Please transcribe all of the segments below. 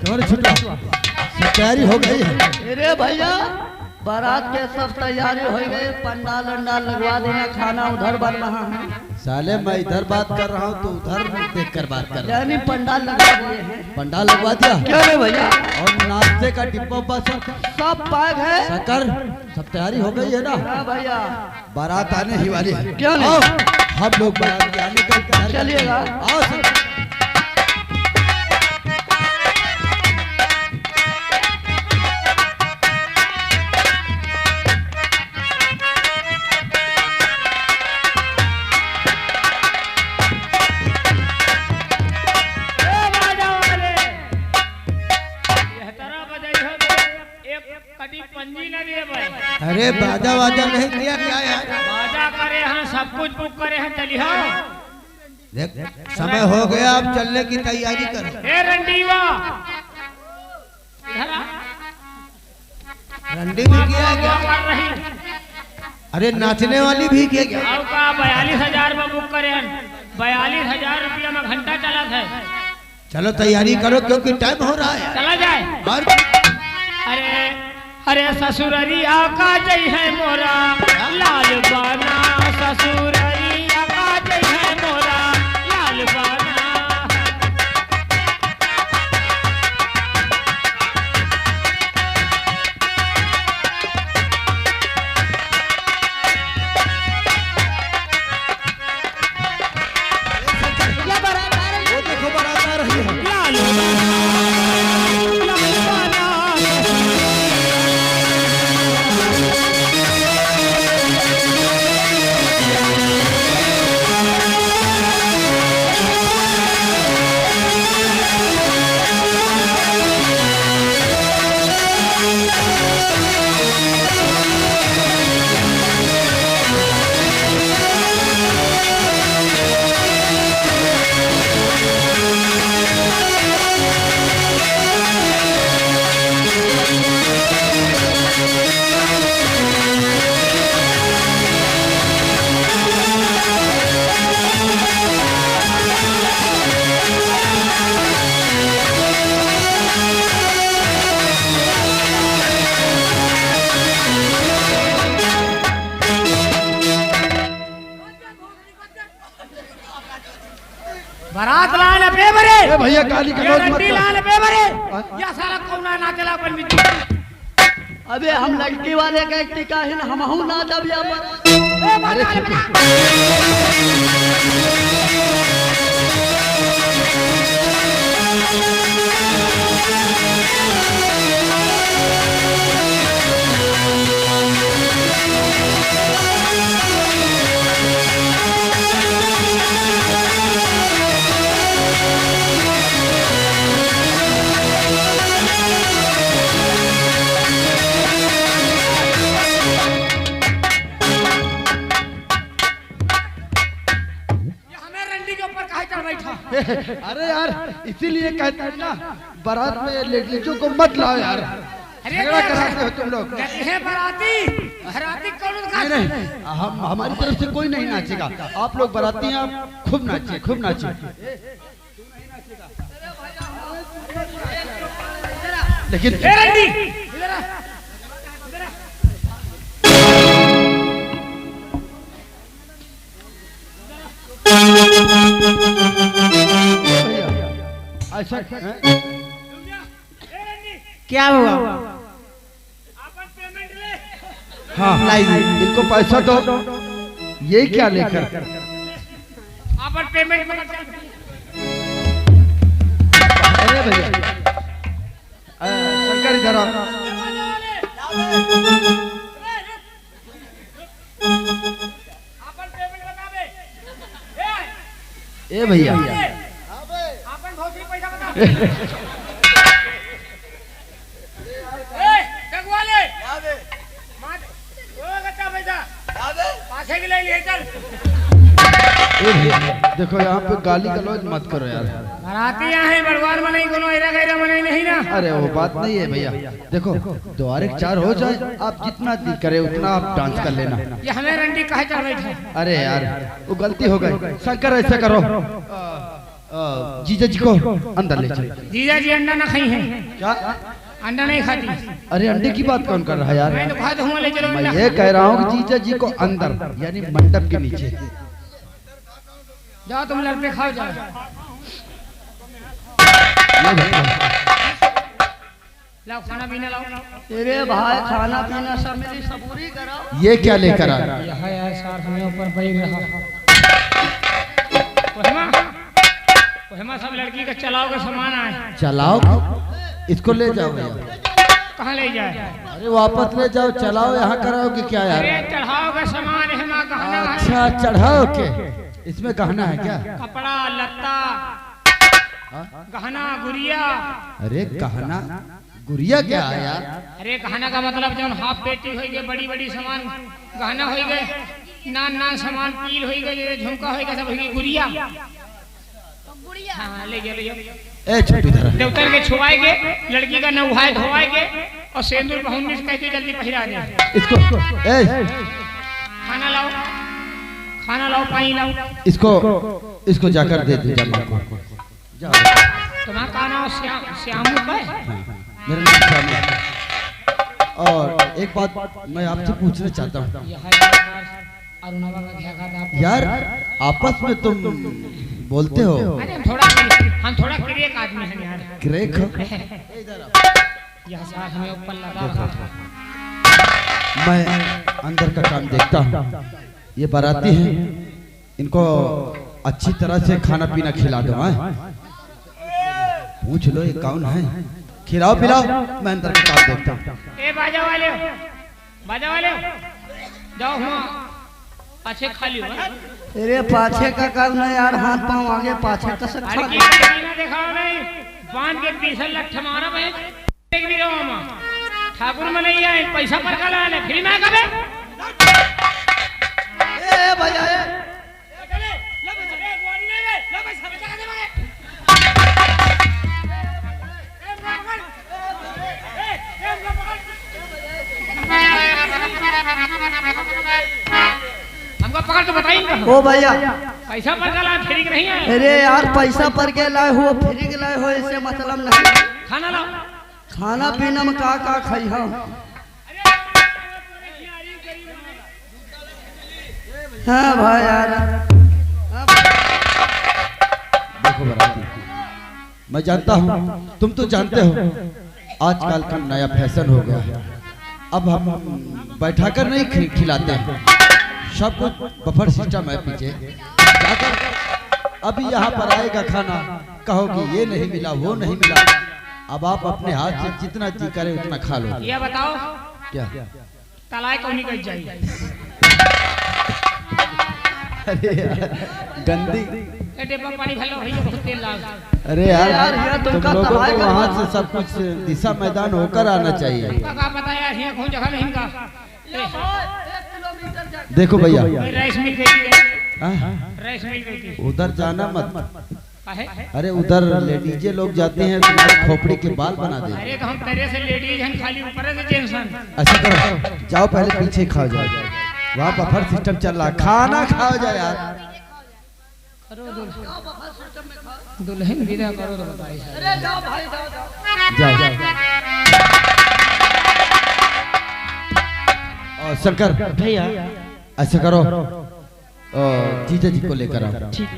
तुम्हारी छुट्टी सब तैयारी हो गई है? अरे भैया बारात के सब तैयारी हो गई, पंडाल अंडाल लगवा देना, खाना उधर बन रहा है। साले मैं इधर बात कर रहा हूँ तो उधर देख कर बात कर रहा हूँ। यानी पंडाल लगवा दिए हैं। पंडाल लगवा दिया क्या है भैया? और नाश्ते का डिब्बा उब्बा सब पैक है, शक्कर सब तैयारी हो गई है ना? हाँ भैया। बारात आने ही वाली है। क्यों नहीं? हम लोग बारात के आने का इंतजार चलिएगा। आओ सर। अरे बाजा वाजा नहीं दिया क्या यार? बाजा करे हैं, सब कुछ बुक करे हैं, चली हो। देख समय हो गया, अब चलने की तैयारी करो। ए रंडीवा इधर आ। रंडी भी किया क्या? कर रही अरे नाचने वाली भी किया क्या? अब का 42,000 में बुक करे हैं, 42,000 रुपया में घंटा चला है। चलो तैयारी करो क्योंकि टाइम हो रहा है। चला जाए। और अरे ससुररी आका जई है मोरा लाल बाना, ससुररी आका जई है मोरा लाल बाना। वो देखो बारात आ रही है। लाल बाना, लाल बाना। बारात लाल पेबरे। ए भैया गाली गलौज मत रंडी कर। लाल पेबरे। या सारा कौना नाचला पर मिट्टी। अबे हम लड़की वाले का एक टिका है, हम हूँ ना जब या ए बारात अरे यार इसीलिए कहते हैं ना बारात में लेडीजों को मत लाओ यार। झगड़ा कराते हो तुम लोग। है बाराती बाराती कौन नहीं नहीं, हम हमारी तरफ से कोई नहीं नाचेगा। आप लोग बाराती हैं, आप खूब नाचिए खूब नाचिए। लेकिन ए रंडी इधर आ। ऐसा क्या हुआ? हाँ लाइए इनको पैसा दो। ये क्या लेकर? अपन पेमेंट अरे भैया शंकर इधर आओ। अपन पेमेंट बता दे। ए भैया अपन बहुत ही पैसा बता दे। देखो यहाँ पे गाली गलौज मत करो यार। बाराती है बड़वार में नहीं कोनो ऐरा गैरा में नहीं ना। अरे वो बात नहीं है भैया। देखो 2 और 1 4 हो जाए, आप जितना दिल करे उतना आप डांस कर लेना। ये हमें रंडी कहे चल बैठे। अरे यार वो गलती हो गई। शंकर ऐसा करो जीजा जी को अंदर ले चल। जीजा जी अंडा ना खाई है क्या? अंडा नहीं खाती। अरे अंडे की बात कौन कर रहा है यार? मैं तो खाता हूँ, ले चलो मैं अंडा। ये कह रहा हूँ कि जीजा जी को अंदर यानी मंडप के नीचे। जाओ तुम लड़के खाओ जाओ। लाओ खाना पीना लाओ। तेरे भाई खाना पीना सब मेरी सबूरी कराओ। ये क्या लेकर आ? यह यार साथ में ऊपर बैठ रहा। कोहिमा सब लड़की का चलाओ का सामान आए। चलाओ, इसको ले जाओ भैया। कहाँ ले जाए? अरे वापस ले जाओ, चलाओ यहाँ कराओगे क्या यार? अरे चढ़ाओ का सामान है, माँ गहना है। अच्छा चढ़ाओ के, इसमें गहना है क्या? कपड़ा लत्ता गहना गुड़िया। अरे गहना गुड़िया क्या है यार? अरे गहना का मतलब जो हाफ पेटी हो गए, बड़ी बड़ी सामान गहना हो गए, नान नान सामान पील हो गए, झुमका हो गया, सब हो गई गुड़िया। हाँ ले गया ले गया। ए छोटू धरा देवतर के छुआएंगे, लड़की का नौहाए धोवाएंगे और सेंदूर बहुनिस कहते जल्दी पहिरा दे। इसको ए खाना लाओ, खाना लाओ, पानी लाओ। इसको जाकर दे दो जमा को। जाओ। तुम्हारा का नाम श्यामू है? मेरा नाम श्यामू है। और एक बात मैं आपसे पूछना चाहता हूँ यार, आपस में तुम बोलते हो? अरे हम थोड़ा क्रेक आदमी हैं यार। क्रेक हो? यह साथ में ऊपर लगा। मैं अंदर का काम देखता हूँ। ये बाराती हैं, इनको अच्छी तरह से खाना पीना खिला दो। पूछ लो ये कौन है, खिलाओ पिलाओ, मैं अंदर का काम देखता हूँ। ए बाजा वाले जाओ वहाँ पाछे खाली हो। तेरे पाछे का काम नहीं यार, हाथ पाँव आगे पाछे का सब खा ले। दिखाओ नहीं, बांध के पीछे लठ मारा भाई। एक भी रहो मां ठाकुर में नहीं आए, पैसा पर का लाने फ्री में कबे। ए भैया ए हमको पकड़ तो बताइए। ओ भैया पैसा पर का लाए, फ्री नहीं है। अरे यार पैसा पर के लाए हो, फ्री के लाए हो, इससे मतलब नहीं। खाना लाओ। खाना पीना में का खाई हो? हाँ भाई यार। देखो बराती, मैं जानता हूँ, तुम तो जानते हो आजकल का नया फैशन हो गया है। अब हम बैठाकर नहीं खिलाते हैं, सब कुछ बफर सिस्टम है पीछे जाकर। अभी यहाँ पर आएगा खाना, कहोगे ये नहीं मिला वो नहीं मिला। अब आप अपने हाथ से जितना जी करे उतना खा लो। ये बताओ क्या? तलाई कौन निकल जाएगी? अरे यार गंदी। डिब्बा पानी भलो भैया, बहुत तेल लाग। अरे यार यार, तुम तुमका लोगों तबाही को कर वहाँ दो। से सब कुछ दिशा मैदान होकर आना चाहिए। का पता यार, यहाँ कौन जगह नहीं का। देखो भैया, राइस मिल गई है, राइस मिल गई थी। उधर जाना मत। काहे? अरे उधर लेडीजे लोग जाते हैं, तुम्हारी खोपड़ी के बाल बना दे। अरे तो हम तेरे से लेडीज हैं, खाली ऊपर से जेंट्स। ऐसा करो, जाओ पहले पीछे खाओ जाओ, वहाँ बफर सिस्टम चल रहा है, खाना खाओ जाओ यार। करो दुल्हन विदा करो तो बताइए। अरे जाओ भाई जाओ जाओ और शंकर भैया ऐसा करो, जीजा जी को लेकर आओ। ठीक।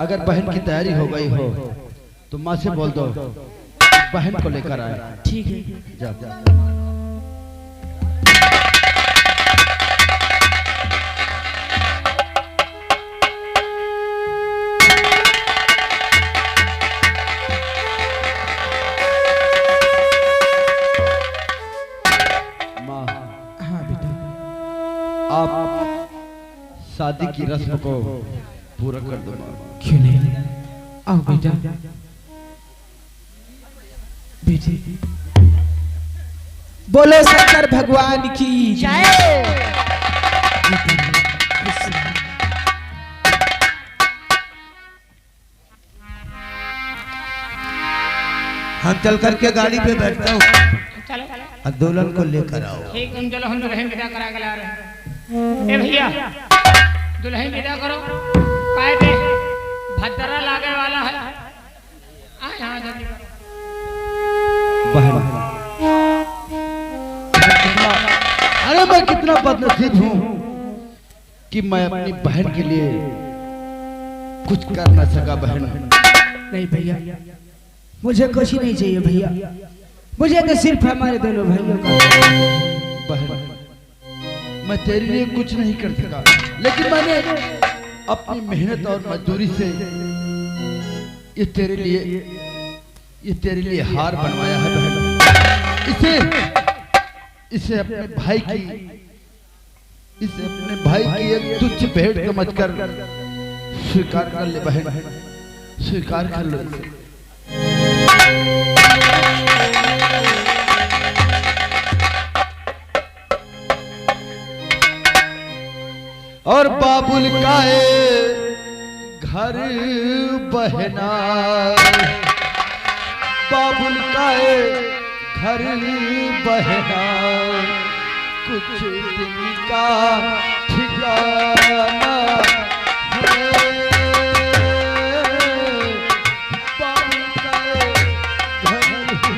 अगर बहन की तैयारी हो गई हो तो माँ से बोल दो बहन को लेकर आए। ठीक है। जाओ माँ। हाँ बेटा। आप शादी की रस्म को पूरा कर दो माँ। क्यों नहीं? आओ बेटा। बेटी बोलो शंकर भगवान की जय। हम चल करके गाड़ी पे बैठता हूँ चलो और दुल्हन को लेकर आओ। ठीक, तुम चलो, हम दुल्हन विदा करा के ला रहे हैं। ए भैया, दुल्हन विदा करो, काय दे भद्रा लागे वाला है। आ यहाँ जल्दी करो। बहन, अरे मैं कितना बदनसीब हूँ कि मैं अपनी बहन के लिए कुछ कर न सका। बहन नहीं भैया, मुझे कुछ ही नहीं चाहिए भैया, मुझे तो सिर्फ हमारे दोनों भाइयों का। बहन, मैं तेरे लिए कुछ नहीं कर सका, लेकिन मैंने अपनी मेहनत और मजदूरी से ये तेरे लिए हार बनवाया है। बहन, इसे अपने भाई की एक तुच्छ भेंट समझकर स्वीकार कर ले। बहन, स्वीकार कर लो इसे। और बाबुल का घर बहना, बाबुल का घर बहना, कुछ दिन का ठिकाना है। बाबुल का घर बहना।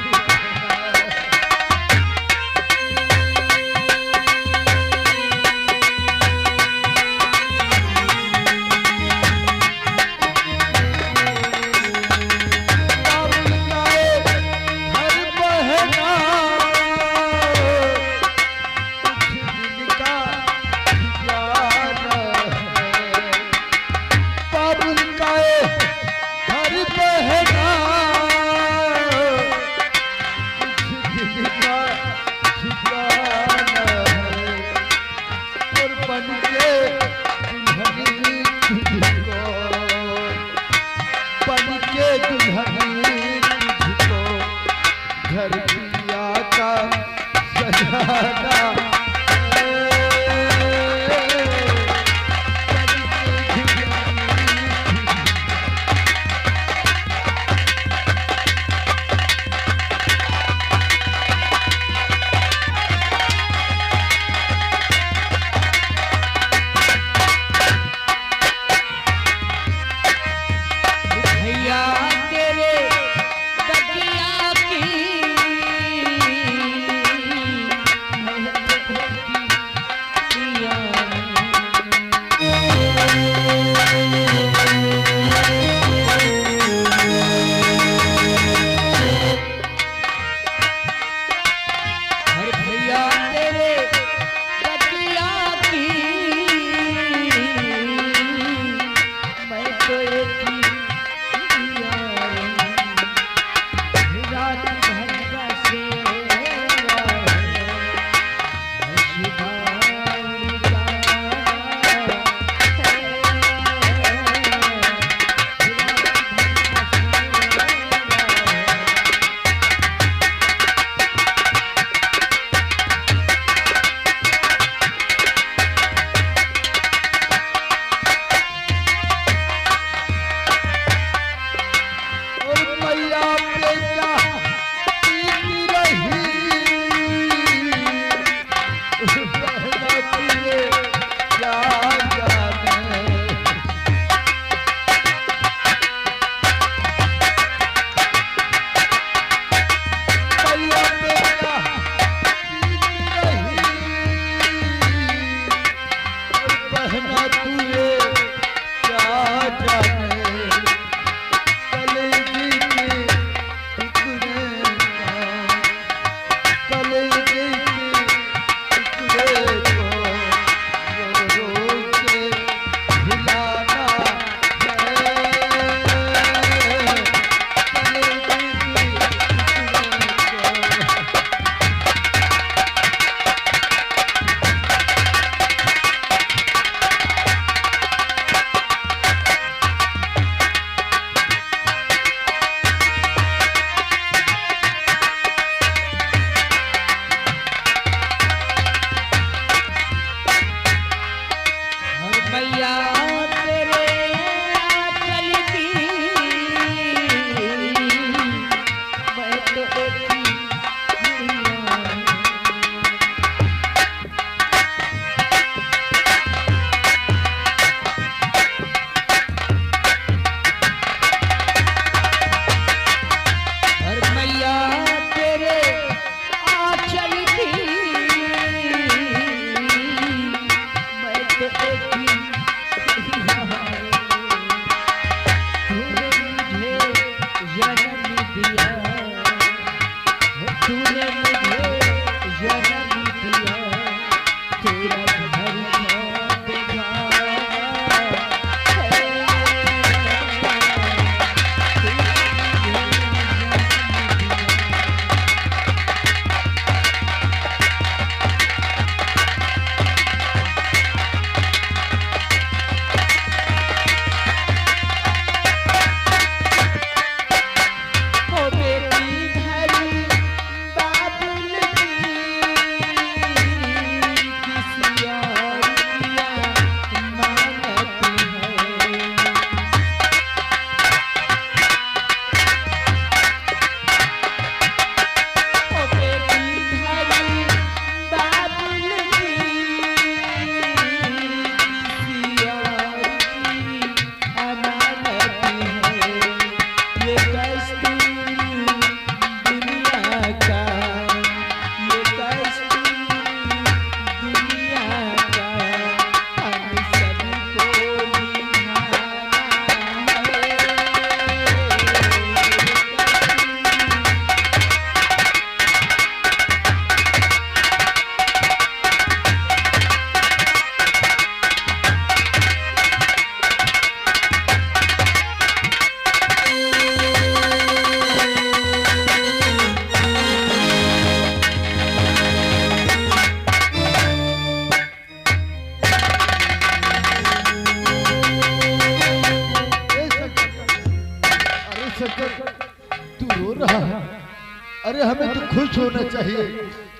अरे हमें तो खुश होना चाहिए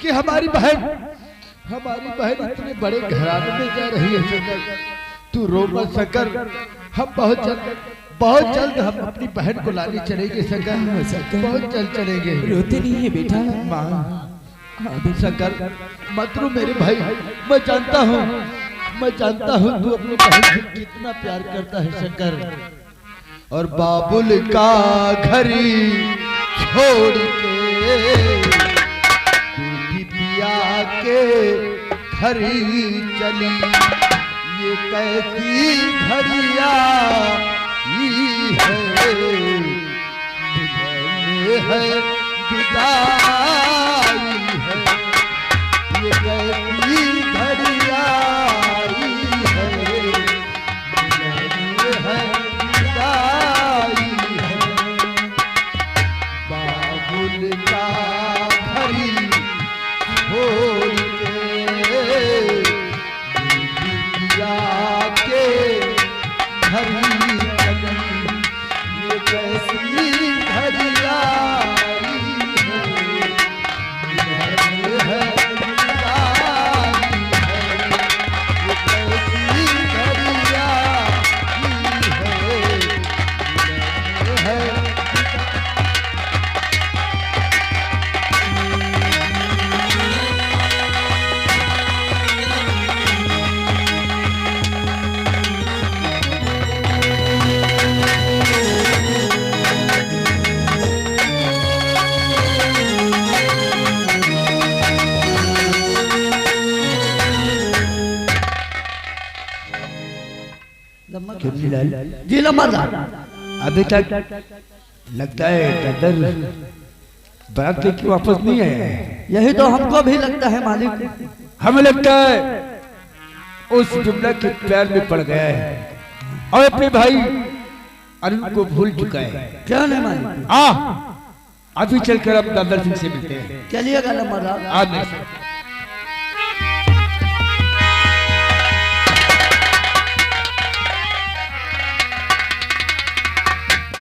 कि हमारी बहन इतने बड़े घराने में जा रही है शंकर। तू रो मत शंकर, हम बहुत जल्द हम अपनी बहन को लाने चलेंगे शंकर, बहुत जल्द चलेंगे। रोते नहीं है बेटा। माँ शंकर मत रो मेरे भाई, मैं जानता हूँ तू अपनी बहन से कितना प्यार करता है शंकर। और बाबुल का घरी छोड़ के दूधी पिया के घरी चली, ये कैसी घड़िया है विदाई है, ये कैसी घड़िया है विदाई है। बाबुल का घड़ी छोड़ के दिया के घड़ी चली, ये कैसी घड़िया जी लम्बा अभी तक लगता है दादर बारात लेके वापस नहीं आया है। यही तो हमको भी लगता है मालिक। हमें लगता है उस जुमला के प्यार में पड़ गया है और अपने भाई अरुण को भूल चुका है। क्यों नहीं मालिक? अभी चलकर अब दादर सिंह से मिलते हैं। चलिएगा लम्बा। आज नहीं।